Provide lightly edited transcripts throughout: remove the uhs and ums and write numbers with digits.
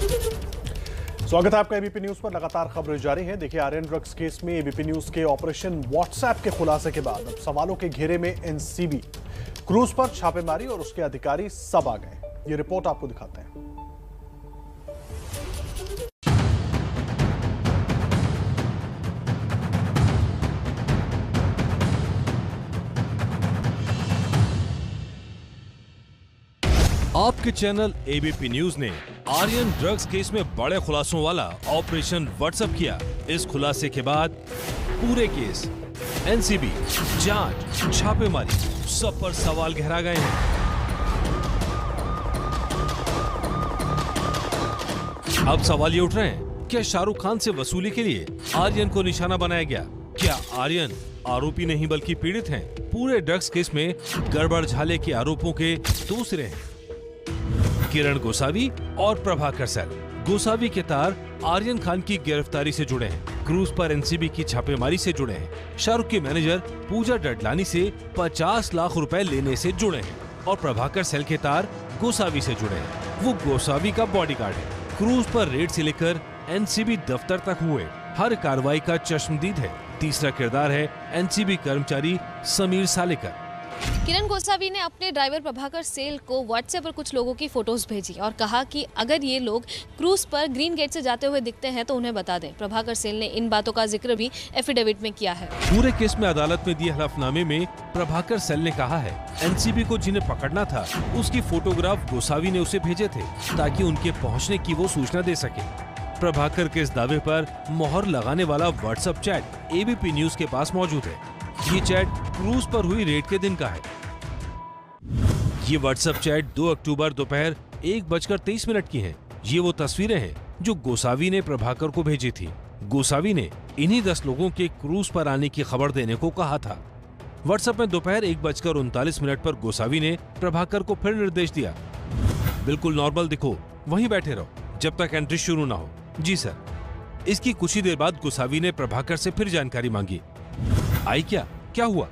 स्वागत है आपका एबीपी न्यूज पर। लगातार खबरें जारी हैं। देखिए, आर्यन ड्रग्स केस में एबीपी न्यूज के ऑपरेशन व्हाट्सएप के खुलासे के बाद अब सवालों के घेरे में एनसीबी। क्रूज पर छापेमारी और उसके अधिकारी सब आ गए। ये रिपोर्ट आपको दिखाते हैं। आपके चैनल एबीपी न्यूज ने आर्यन ड्रग्स केस में बड़े खुलासों वाला ऑपरेशन व्हाट्सएप किया। इस खुलासे के बाद पूरे केस, एनसीबी, जांच, छापेमारी, सब पर सवाल गहरा गए हैं। अब सवाल ये उठ रहे हैं, क्या शाहरुख खान से वसूली के लिए आर्यन को निशाना बनाया गया? क्या आर्यन आरोपी नहीं बल्कि पीड़ित हैं? पूरे ड्रग्स केस में गड़बड़ झाले के आरोपों के दूसरे हैं किरण गोसावी और प्रभाकर सेल। गोसावी के तार आर्यन खान की गिरफ्तारी से जुड़े हैं, क्रूज पर एनसीबी की छापेमारी से जुड़े हैं, शाहरुख की मैनेजर पूजा डडलानी से 50 लाख रुपए लेने से जुड़े हैं और प्रभाकर सेल के तार गोसावी से जुड़े हैं। वो गोसावी का बॉडीगार्ड है। क्रूज पर रेड से लेकर एनसीबी दफ्तर तक हुए हर कार्रवाई का चश्मदीद है। तीसरा किरदार है एनसीबी कर्मचारी समीर सालेकर। किरण गोसावी ने अपने ड्राइवर प्रभाकर सेल को व्हाट्सएप पर कुछ लोगों की फोटोज भेजी और कहा कि अगर ये लोग क्रूज पर ग्रीन गेट से जाते हुए दिखते हैं तो उन्हें बता दें। प्रभाकर सेल ने इन बातों का जिक्र भी एफिडेविट में किया है। पूरे केस में अदालत में दिए हलफनामे में प्रभाकर सेल ने कहा है, एनसीबी को जिन्हें पकड़ना था उसकी फोटोग्राफ गोसावी ने उसे भेजे थे ताकि उनके पहुँचने की वो सूचना दे सके। प्रभाकर के इस दावे पर मोहर लगाने वाला व्हाट्सएप चैट एबीपी न्यूज के पास मौजूद है। ये चैट क्रूज पर हुई रेड के दिन का है। ये व्हाट्सएप चैट 2 अक्टूबर दोपहर 1:23 की है। ये वो तस्वीरें हैं जो गोसावी ने प्रभाकर को भेजी थी। गोसावी ने इन्हीं 10 लोगों के क्रूज पर आने की खबर देने को कहा था। व्हाट्सएप में दोपहर 1:39 पर गोसावी ने प्रभाकर को फिर निर्देश दिया, बिल्कुल नॉर्मल दिखो, वहीं बैठे रहो जब तक एंट्री शुरू ना हो। जी सर। इसकी कुछ ही देर बाद गोसावी ने प्रभाकर से फिर जानकारी मांगी। आई क्या हुआ?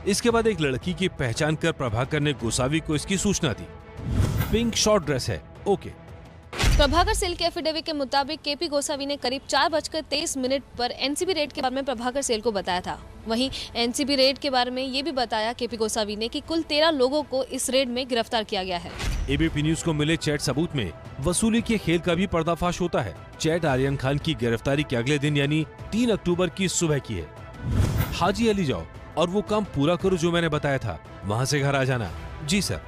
इसके बाद एक लड़की की पहचान कर प्रभाकर ने गोसावी को इसकी सूचना दी। पिंक शॉर्ट ड्रेस है, ओके। प्रभाकर सेल के एफिडेविट के मुताबिक केपी गोसावी ने करीब 4:23 पर एनसीबी रेड के बारे में प्रभाकर सेल को बताया था। वहीं एनसीबी रेड के बारे में ये भी बताया केपी गोसावी ने कि कुल 13 लोगों को इस रेड में गिरफ्तार किया गया है। एबीपी न्यूज को मिले चैट सबूत में वसूली के खेल का भी पर्दाफाश होता है। चैट आर्यन खान की गिरफ्तारी के अगले दिन यानी 3 अक्टूबर की सुबह की है। हाजी अली जाओ और वो काम पूरा करो जो मैंने बताया था, वहाँ से घर आ जाना। जी सर।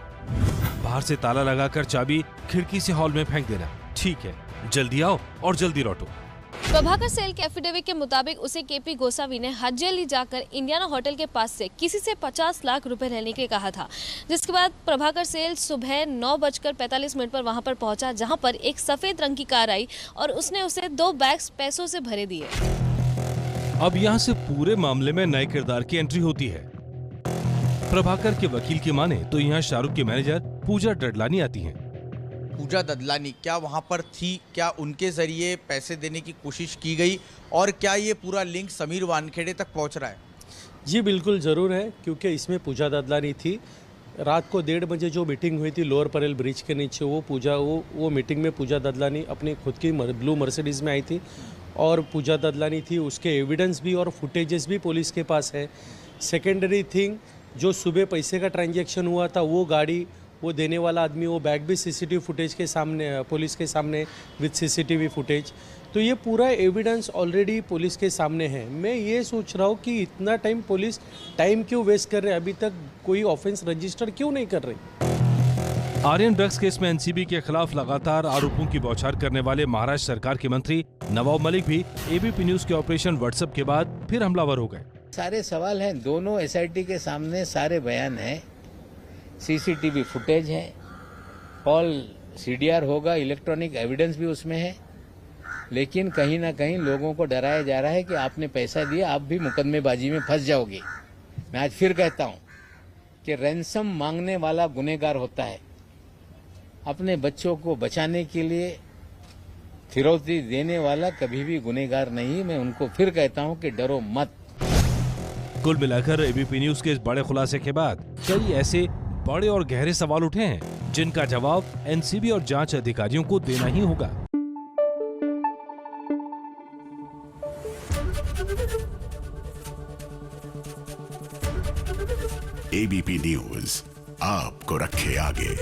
बाहर से ताला लगाकर चाबी खिड़की से हॉल में फेंक देना। ठीक है, जल्दी आओ और जल्दी लौटो। प्रभाकर सेल के एफिडेविट के मुताबिक उसे केपी गोसावी ने हाजी अली जाकर इंडियाना होटल के पास से किसी से 50 लाख रुपए लेने के कहा था, जिसके बाद प्रभाकर सेल सुबह 9:45 पर वहां पर पहुंचा, जहां पर एक सफेद रंग की कार आई और उसने उसे 2 बैग्स पैसों से भरे दिए। अब यहाँ से पूरे मामले में नए किरदार की एंट्री होती है। प्रभाकर के वकील की माने तो यहाँ शाहरुख की मैनेजर पूजा डडलानी आती हैं। पूजा ददलानी क्या वहाँ पर थी? क्या उनके जरिए पैसे देने की कोशिश की गई और क्या ये पूरा लिंक समीर वानखेड़े तक पहुँच रहा है? जी बिल्कुल ज़रूर है, क्योंकि इसमें पूजा ददलानी थी। रात को 1:30 बजे जो मीटिंग हुई थी लोअर परेल ब्रिज के नीचे, वो मीटिंग में पूजा ददलानी अपनी खुद की ब्लू मर्सिडीज़ में आई थी और पूजा ददलानी थी। उसके एविडेंस भी और फुटेजेस भी पुलिस के पास है। सेकेंडरी थिंग, जो सुबह पैसे का ट्रांजैक्शन हुआ था वो गाड़ी, वो देने वाला आदमी, वो बैग भी सीसीटीवी फुटेज के सामने, पुलिस के सामने विद सीसीटीवी फुटेज। तो ये पूरा एविडेंस ऑलरेडी पुलिस के सामने है। मैं ये सोच रहा हूँ कि इतना टाइम पुलिस टाइम क्यों वेस्ट कर रहे हैं, अभी तक कोई ऑफेंस रजिस्टर क्यों नहीं कर रही। आर्यन ड्रग्स केस में एनसीबी के खिलाफ लगातार आरोपों की बौछार करने वाले महाराष्ट्र सरकार के मंत्री नवाब मलिक भी एबीपी न्यूज के ऑपरेशन व्हाट्सएप के बाद फिर हमलावर हो गए। सारे सवाल हैं, दोनों एसआईटी के सामने सारे बयान हैं, सीसीटीवी फुटेज है, ऑल सीडीआर होगा, इलेक्ट्रॉनिक एविडेंस भी उसमें है। लेकिन कहीं ना कहीं लोगों को डराया जा रहा है कि आपने पैसा दिया, आप भी मुकदमेबाजी में फंस जाओगे। मैं आज फिर कहता हूं कि रैंसम मांगने वाला गुनहगार होता है। अपने बच्चों को बचाने के लिए फिरौती देने वाला कभी भी गुनहगार नहीं। मैं उनको फिर कहता हूं कि डरो मत। कुल मिलाकर एबीपी न्यूज के इस बड़े खुलासे के बाद कई ऐसे बड़े और गहरे सवाल उठे हैं जिनका जवाब एनसीबी और जांच अधिकारियों को देना ही होगा। एबीपी न्यूज आपको रखे आगे।